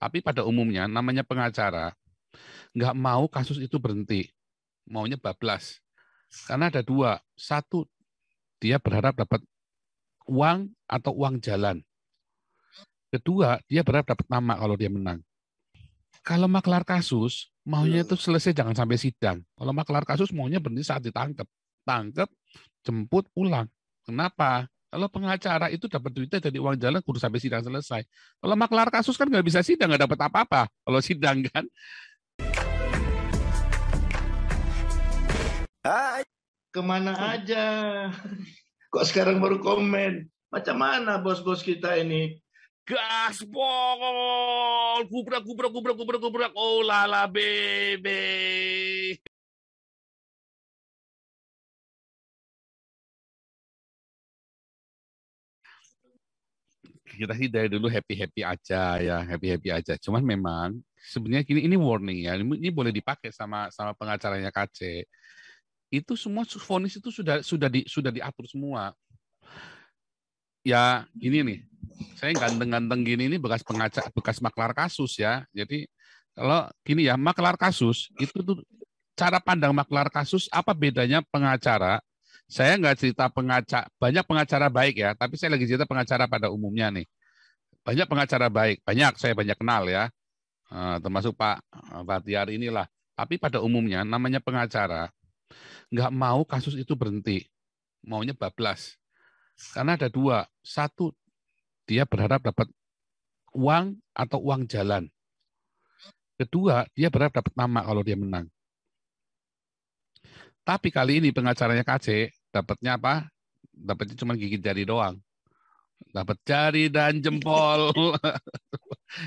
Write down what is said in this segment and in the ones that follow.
Tapi pada umumnya namanya pengacara nggak mau kasus itu berhenti, maunya bablas. Karena ada dua, satu dia berharap dapat uang atau uang jalan. Kedua, dia berharap dapat nama kalau dia menang. Kalau maklar kasus, maunya itu selesai jangan sampai sidang. Kalau maklar kasus maunya berhenti saat ditangkap. Tangkap, jemput, pulang. Kenapa? Kalau pengacara itu dapat duitnya dari uang jalan, kudu sampai sidang selesai. Kalau maklar kasus kan nggak bisa sidang, nggak dapat apa-apa. Kalau sidang kan. Hai, kemana aja? Kok sekarang baru komen? Macam mana bos-bos kita ini? Gaspol, gubrak, oh lala bebe. Kita sih dari dulu happy-happy aja ya, happy-happy aja. Cuman memang sebenarnya ini warning ya, ini boleh dipakai sama pengacaranya KC. Itu semua vonis itu sudah diatur semua. Ya, ini nih. Saya ganteng-ganteng gini ini bekas maklar kasus ya. Jadi kalau gini ya, maklar kasus itu tuh cara pandang maklar kasus apa bedanya pengacara? Saya nggak cerita pengacara, banyak pengacara baik ya, tapi saya lagi cerita pengacara pada umumnya nih. Banyak pengacara baik, saya banyak kenal ya, termasuk Pak Batiar inilah. Tapi pada umumnya namanya pengacara nggak mau kasus itu berhenti, maunya bablas. Karena ada dua, satu dia berharap dapat uang atau uang jalan. Kedua, dia berharap dapat nama kalau dia menang. Tapi kali ini pengacaranya KC dapatnya apa? Dapatnya cuma gigit jari doang. Dapat jari dan jempol.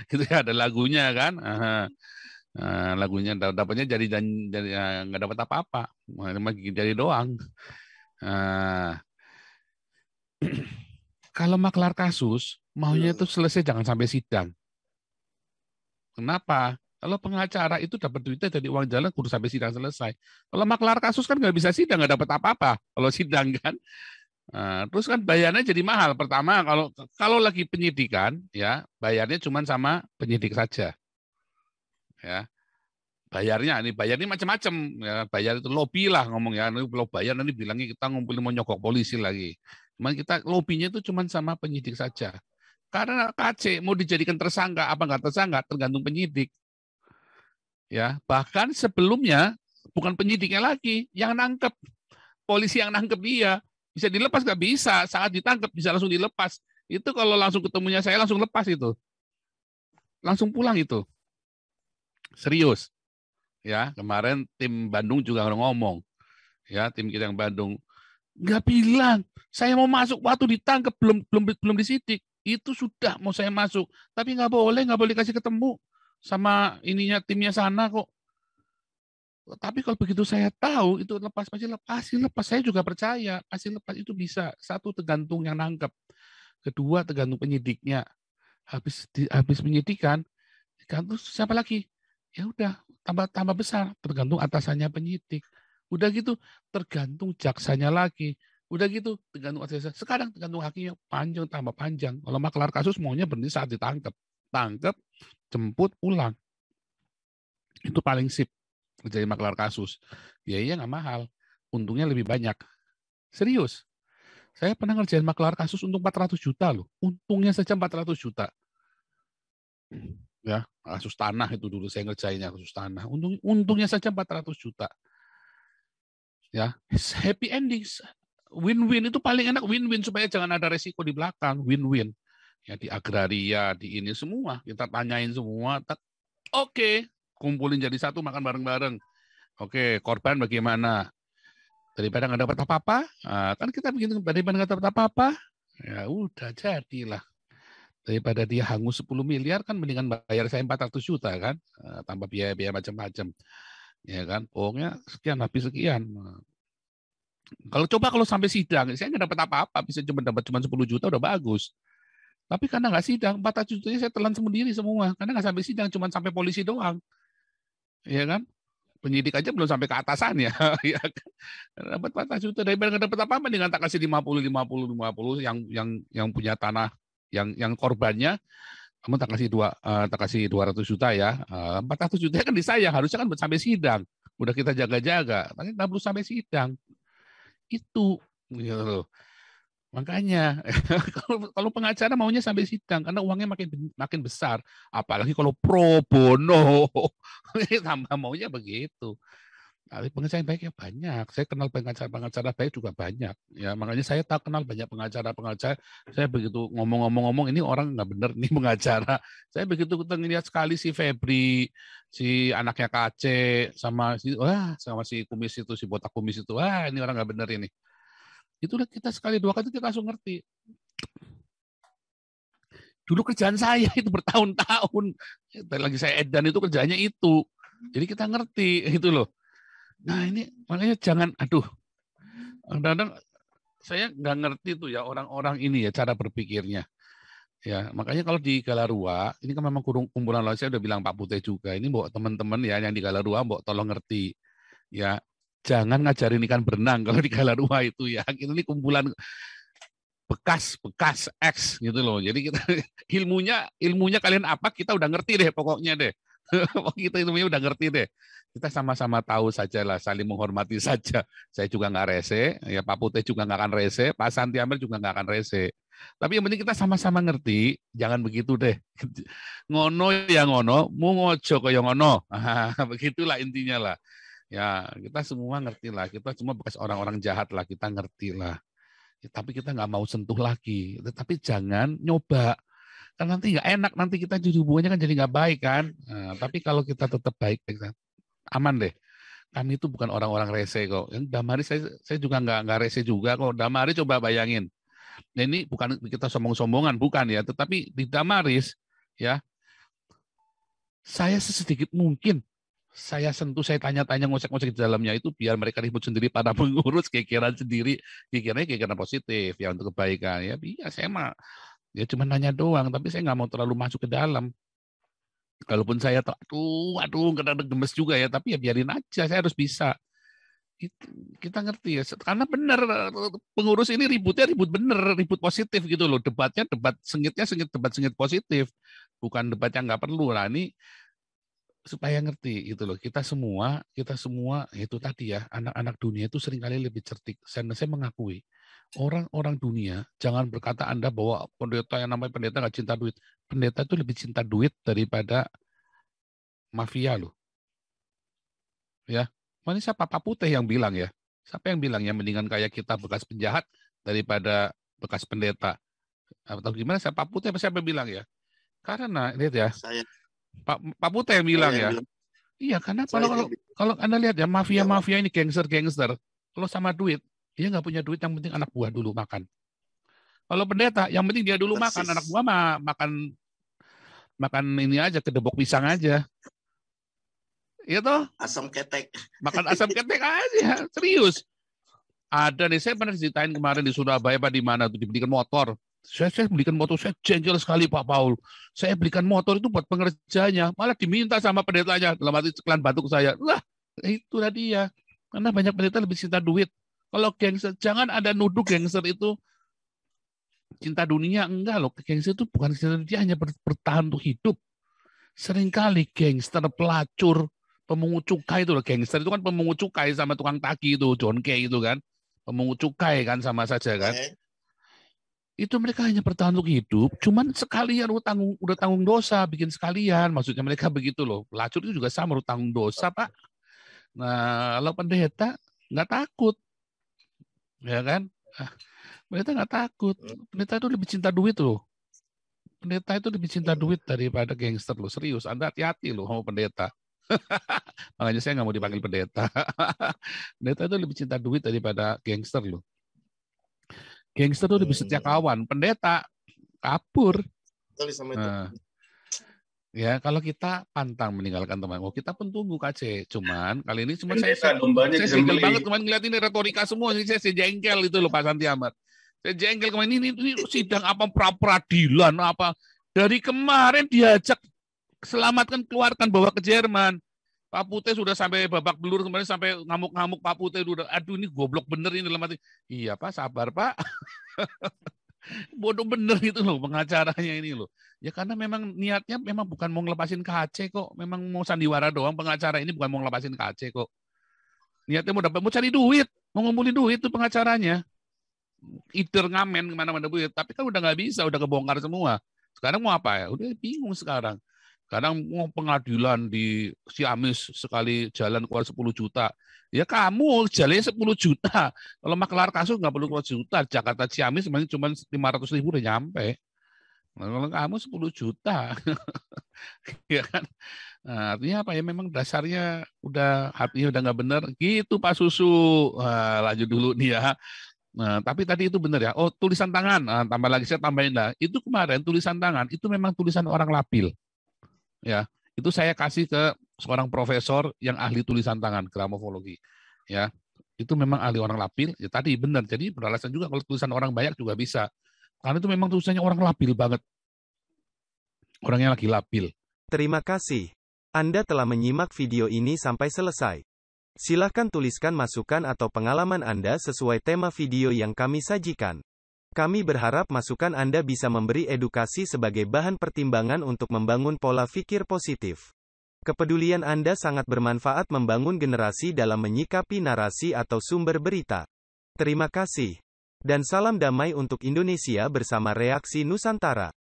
Itu ya ada lagunya kan. Lagunya dapatnya jari dan jari, nggak dapat apa-apa. Cuma gigit jari doang. Kalau maklar kasus, maunya itu selesai jangan sampai sidang. Kenapa? Kalau pengacara itu dapat duitnya dari uang jalan, kudu sampai sidang selesai. Kalau maklar kasus kan nggak bisa sidang, nggak dapat apa-apa. Kalau sidang kan, terus kan bayarnya jadi mahal. Pertama, kalau lagi penyidikan, ya bayarnya cuma sama penyidik saja. Ya, bayarnya macam-macam. Ya, bayar itu lobby lah ngomong ya. Nanti kalau bayar nanti bilangnya kita ngumpulin mau nyogok polisi lagi. Cuman kita lobbynya itu cuma sama penyidik saja. Karena KC mau dijadikan tersangka apa nggak tersangka tergantung penyidik. Ya, bahkan sebelumnya bukan penyidiknya lagi yang nangkep, polisi yang nangkep dia bisa dilepas nggak bisa, saat ditangkap bisa langsung dilepas. Itu kalau langsung ketemunya saya langsung lepas itu, langsung pulang itu, serius. Ya kemarin tim Bandung juga ngomong, ya tim kita yang Bandung nggak bilang saya mau masuk waktu ditangkap belum disidik itu sudah mau saya masuk, tapi nggak boleh kasih ketemu sama ininya timnya sana kok. Tapi kalau begitu saya tahu itu pasti lepas. Saya juga percaya pasti lepas itu bisa. Satu tergantung yang nangkep, kedua tergantung penyidiknya. Habis penyidikan, tergantung siapa lagi? Ya udah tambah besar, tergantung atasannya penyidik. Udah gitu tergantung jaksanya lagi. Udah gitu tergantung atasannya. Sekarang tergantung hakimnya panjang tambah panjang. Kalau maklar kasus maunya berhenti saat ditangkap, jemput pulang. Itu paling sip. Jadi maklar kasus. Biayanya nggak mahal. Untungnya lebih banyak. Serius. Saya pernah ngerjain maklar kasus untuk 400 juta loh. Untungnya saja 400 juta. Ya, kasus tanah itu dulu saya ngerjainnya kasus tanah. Untungnya saja 400 juta. Ya, happy ending. Win-win itu paling enak win-win supaya jangan ada resiko di belakang. Win-win. Ya di agraria, di ini semua. Kita tanyain semua. Oke, kumpulin jadi satu makan bareng-bareng. Oke, korban bagaimana? Daripada nggak dapat apa-apa, kan kita bikin daripada nggak dapat apa-apa, ya udah jadilah. Daripada dia hangus 10 miliar kan mendingan bayar saya 400 juta kan, tambah biaya-biaya macam-macam. Ya kan, pokoknya sekian habis sekian. Kalau sampai sidang, saya nggak dapat apa-apa, bisa dapat cuma 10 juta udah bagus. Tapi karena nggak sidang, 400 jutanya saya telan sendiri semua. Karena nggak sampai sidang, cuma sampai polisi doang. Ya kan? Penyidik aja belum sampai ke atasannya. Ya kan? Dapat 400 juta. Daripada nggak dapat apa-apa, dengan tak kasih 50 yang punya tanah, yang korbannya, kamu tak kasih 200 juta ya, 400 juta kan di saya, harusnya kan sampai sidang. Udah kita jaga-jaga, tapi nggak perlu sampai sidang. Itu, gitu loh. Makanya kalau pengacara maunya sampai sidang karena uangnya makin besar, apalagi kalau pro bono, tambah maunya begitu. Tapi pengacara yang baik ya banyak. Saya kenal pengacara baik juga banyak. Ya makanya saya tak kenal banyak pengacara. Saya begitu ngomong-ngomong ini orang nggak bener nih pengacara. Saya begitu ngeliat sekali si Febri, si anaknya KC, sama si kumis itu, si botak kumis itu. Wah ini orang nggak bener ini. Itulah kita sekali dua kali kita langsung ngerti. Dulu kerjaan saya itu bertahun-tahun. Lagi saya edan itu kerjanya itu. Jadi kita ngerti itu loh. Nah ini makanya jangan, kadang-kadang saya nggak ngerti tuh ya orang-orang ini ya cara berpikirnya. Ya makanya kalau di Galarua, ini kan memang kumpulan lawan, saya udah bilang Pak Putih juga, ini mbok teman-teman ya yang di Galarua mbok tolong ngerti. Ya jangan ngajarin ikan berenang kalau di Galarua itu ya. Ini kumpulan bekas X gitu loh. Jadi kita ilmunya kalian apa kita udah ngerti deh pokoknya deh. Kita ilmunya udah ngerti deh. Kita sama-sama tahu saja lah, saling menghormati saja. Saya juga nggak rese, ya Pak Putih juga nggak akan rese, Pak Santi Amir juga nggak akan rese. Tapi yang penting kita sama-sama ngerti, jangan begitu deh. Ngono ya ngono, mu ngojo kaya ngono. Begitulah intinya lah. Ya kita semua ngerti lah, kita semua bekas orang-orang jahat lah, kita ngerti lah. Ya, tapi kita nggak mau sentuh lagi. Tapi jangan nyoba. Kan nanti nggak enak, nanti kita jadi hubungannya kan jadi nggak baik kan. Nah, tapi kalau kita tetap baik, aman deh. Kami itu bukan orang-orang rese kok. Yang Damari saya juga nggak rese juga kok. Damari coba bayangin. Nah, ini bukan kita sombong-sombongan, bukan ya. Tetapi di Damaris, ya, saya sesedikit mungkin saya sentuh, saya tanya-tanya, ngosek-ngosek di dalamnya itu biar mereka ribut sendiri pada pengurus, kekiran sendiri, kekiran positif ya untuk kebaikan ya. Iya, saya mah ya cuma nanya doang, tapi saya nggak mau terlalu masuk ke dalam. Kalaupun saya kena gemes juga ya, tapi ya biarin aja, saya harus bisa. Kita ngerti ya, karena benar pengurus ini ribut bener, ribut positif gitu loh. Debatnya debat sengit positif, bukan debat yang nggak perlu. Nah ini supaya ngerti gitu loh. Kita semua itu tadi ya, anak-anak dunia itu seringkali lebih cerdik. Saya mengakui orang-orang dunia jangan berkata Anda bahwa pendeta yang namanya pendeta nggak cinta duit. Pendeta itu lebih cinta duit daripada mafia loh. Ya, mana siapa Pak Putih yang bilang ya? Siapa yang bilang ya mendingan kayak kita bekas penjahat daripada bekas pendeta? Atau gimana? Siapa Pak Putih siapa yang bilang ya? Karena lihat ya. Saya. Pak Putih yang bilang ya. Iya, karena kalau Anda lihat ya mafia ini gangster, kalau sama duit, dia nggak punya duit, yang penting anak buah dulu makan. Kalau pendeta, yang penting dia dulu makan, anak buah makan ini aja, kedebok pisang aja. Iya toh? Asam ketek. Makan asam ketek aja, serius. Ada nih, saya pernah ceritain kemarin di Surabaya, Pak, di mana tuh dibelikan motor. Saya belikan motor, saya jengkel sekali Pak Paul. Saya belikan motor itu buat pengerjanya, malah diminta sama pendetanya, dalam arti sekalian batuk saya. Lah, itulah dia. Karena banyak pendeta lebih cinta duit. Kalau gangster, jangan ada nuduh gangster itu cinta dunia, enggak loh. Gangster itu bukan cinta, dia hanya bertahan untuk hidup. Seringkali gangster, pelacur, pemungut cukai itu loh. Gangster itu kan pemungut cukai sama tukang tagi itu, John Kay itu kan. Pemungut cukai kan sama saja kan. Itu mereka hanya bertahan untuk hidup, cuman sekalian udah tanggung dosa, bikin sekalian, maksudnya mereka begitu loh. Pelacur itu juga sama, udah tanggung dosa Pak. Nah kalau pendeta nggak takut, ya kan? Pendeta nggak takut, pendeta itu lebih cinta duit loh. Pendeta itu lebih cinta duit daripada gangster loh, serius. Anda hati-hati loh sama pendeta. Makanya saya nggak mau dipanggil pendeta. Pendeta itu lebih cinta duit daripada gangster loh. Gangster itu lebih setia kawan, pendeta kabur. Nah, ya kalau kita pantang meninggalkan teman, kita pun tunggu KC. Cuman kali ini saya jengkel banget kemarin ngeliat ini retorika semua, saya jengkel itu loh Pak Santi Ahmad. Saya jengkel kemarin ini sidang apa pra-peradilan apa. Dari kemarin diajak selamatkan, keluarkan, bawa ke Jerman. Pak Putih sudah sampai babak belur kemarin, sampai ngamuk-ngamuk Pak Putih udah, aduh ini goblok bener ini dalam hati. Iya Pak, sabar Pak. Bodoh bener itu loh pengacaranya ini loh. Ya karena memang niatnya memang bukan mau ngelepasin KC kok. Memang mau sandiwara doang, pengacara ini bukan mau ngelepasin KC kok. Niatnya mau cari duit, mau ngumpulin duit tuh pengacaranya. Either ngamen kemana-mana duit, tapi kan udah nggak bisa, udah kebongkar semua. Sekarang mau apa ya? Udah bingung sekarang. Kadang mau pengadilan di Ciamis sekali jalan keluar 10 juta. Ya kamu jalannya 10 juta. Kalau maklar kasus nggak perlu keluar juta. Jakarta Ciamis sebenarnya cuma 500.000 udah nyampe. Nah, kalau kamu 10 juta. Ya kan? Nah, artinya apa ya? Memang dasarnya udah hatinya udah nggak benar. Gitu Pak Susu. Nah, lanjut dulu nih ya. Nah, tapi tadi itu benar ya. Oh, tulisan tangan. Nah, tambah lagi saya tambahin lah. Itu kemarin tulisan tangan itu memang tulisan orang labil. Ya, itu saya kasih ke seorang profesor yang ahli tulisan tangan gramofologi. Ya, itu memang ahli orang labil. Ya tadi benar. Jadi beralasan juga kalau tulisan orang banyak juga bisa. Karena itu memang tulisannya orang labil banget. Orangnya lagi labil. Terima kasih. Anda telah menyimak video ini sampai selesai. Silahkan tuliskan masukan atau pengalaman Anda sesuai tema video yang kami sajikan. Kami berharap masukan Anda bisa memberi edukasi sebagai bahan pertimbangan untuk membangun pola pikir positif. Kepedulian Anda sangat bermanfaat membangun generasi dalam menyikapi narasi atau sumber berita. Terima kasih. Dan salam damai untuk Indonesia bersama Reaksi Nusantara.